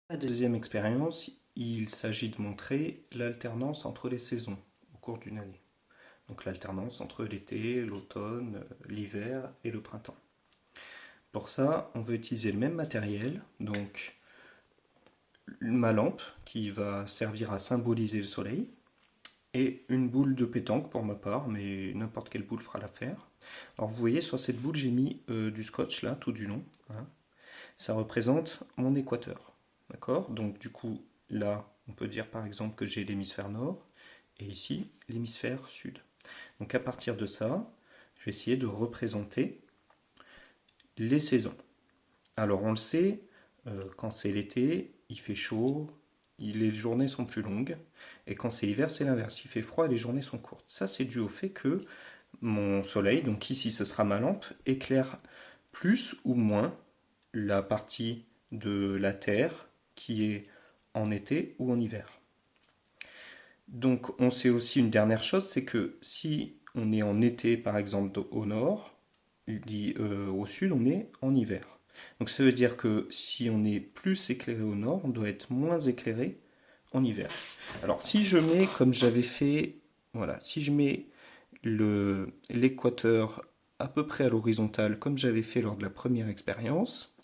La deuxième expérience, il s'agit de montrer l'alternance entre les saisons au cours d'une année. Donc l'alternance entre l'été, l'automne, l'hiver et le printemps. Pour ça, on va utiliser le même matériel, donc ma lampe qui va servir à symboliser le soleil, et une boule de pétanque pour ma part, mais n'importe quelle boule fera l'affaire. Alors vous voyez, sur cette boule, j'ai mis du scotch là, tout du long. Hein. Ça représente mon équateur. D'accord? Donc du coup, là, on peut dire par exemple que j'ai l'hémisphère nord, et ici, l'hémisphère sud. Donc à partir de ça, je vais essayer de représenter les saisons. Alors on le sait, quand c'est l'été, il fait chaud, les journées sont plus longues, et quand c'est l'hiver, c'est l'inverse, il fait froid et les journées sont courtes. Ça, c'est dû au fait que mon soleil, donc ici ce sera ma lampe, éclaire plus ou moins la partie de la Terre qui est en été ou en hiver. Donc on sait aussi une dernière chose, c'est que si on est en été par exemple au nord, au sud on est en hiver. Donc ça veut dire que si on est plus éclairé au nord, on doit être moins éclairé en hiver. Alors si je mets comme j'avais fait, voilà, si je mets l'équateur à peu près à l'horizontale comme j'avais fait lors de la première expérience,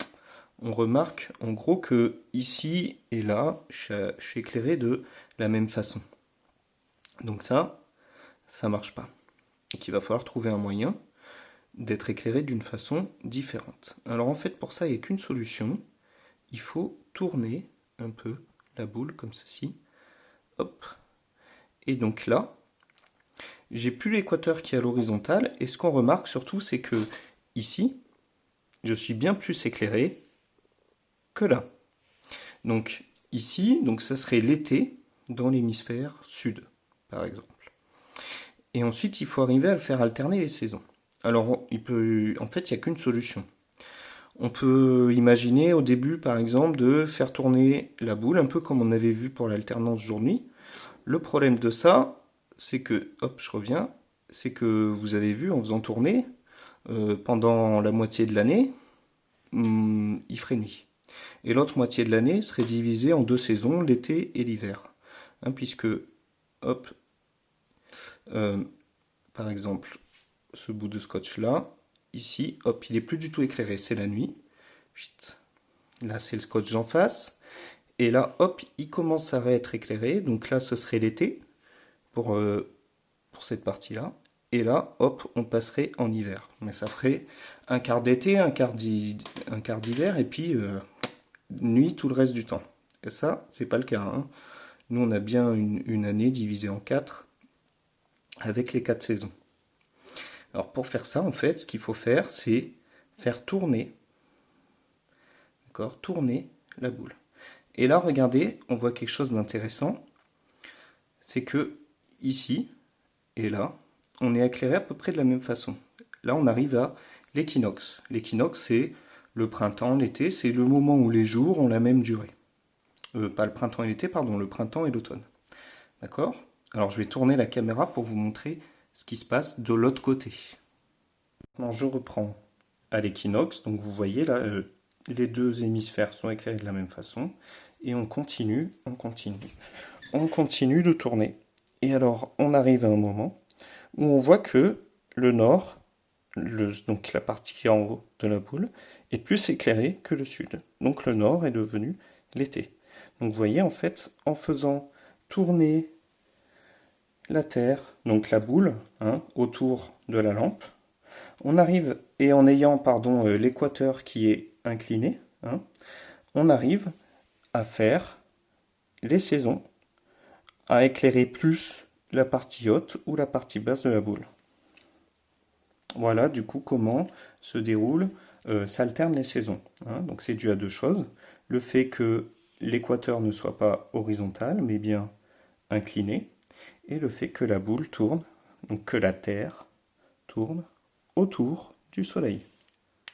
on remarque en gros que ici et là, je suis éclairé de la même façon. Donc ça marche pas. Et qu'il va falloir trouver un moyen d'être éclairé d'une façon différente. Alors en fait, pour ça, il n'y a qu'une solution. Il faut tourner un peu la boule comme ceci. Hop. Et donc là, j'ai plus l'équateur qui est à l'horizontale. Et ce qu'on remarque surtout, c'est que ici, je suis bien plus éclairé que là. Donc ici, donc ça serait l'été dans l'hémisphère sud, par exemple. Et ensuite, il faut arriver à le faire alterner les saisons. Alors, en fait, il n'y a qu'une solution. On peut imaginer au début, par exemple, de faire tourner la boule, un peu comme on avait vu pour l'alternance jour-nuit. Le problème de ça, c'est que, hop, je reviens, c'est que vous avez vu, en faisant tourner, pendant la moitié de l'année, il ferait nuit. Et l'autre moitié de l'année serait divisée en deux saisons, l'été et l'hiver. Hein, puisque, hop, euh, par exemple, ce bout de scotch là, ici, hop, il est plus du tout éclairé, c'est la nuit. Là, c'est le scotch en face. Et là, hop, il commence à être éclairé. Donc là, ce serait l'été pour cette partie-là. Et là, hop, on passerait en hiver. Mais ça ferait un quart d'été, un quart d'hiver, et puis nuit tout le reste du temps. Et ça, c'est pas le cas. Hein. Nous, on a bien une année divisée en quatre, avec les quatre saisons. Alors pour faire ça, en fait, ce qu'il faut faire, c'est faire tourner, d'accord, tourner la boule. Et là, regardez, on voit quelque chose d'intéressant, c'est que ici et là, on est éclairé à peu près de la même façon. Là, on arrive à l'équinoxe. L'équinoxe, c'est le printemps, l'été, c'est le moment où les jours ont la même durée. Pas le printemps et l'été, pardon, le printemps et l'automne. D'accord? Alors, je vais tourner la caméra pour vous montrer ce qui se passe de l'autre côté. Maintenant, je reprends à l'équinoxe. Donc, vous voyez là, les deux hémisphères sont éclairés de la même façon. Et on continue, on continue. On continue de tourner. Et alors, on arrive à un moment où on voit que le nord, donc la partie en haut de la boule, est plus éclairée que le sud. Donc le nord est devenu l'été. Donc vous voyez, en fait, en faisant tourner la Terre, donc la boule, hein, autour de la lampe, on arrive, et en ayant, pardon, l'équateur qui est incliné, hein, on arrive à faire les saisons, à éclairer plus la partie haute ou la partie basse de la boule. Voilà du coup comment se déroulent, s'alternent les saisons. Hein. Donc c'est dû à deux choses. Le fait que l'équateur ne soit pas horizontal, mais bien incliné, et le fait que la boule tourne, donc que la Terre tourne autour du Soleil.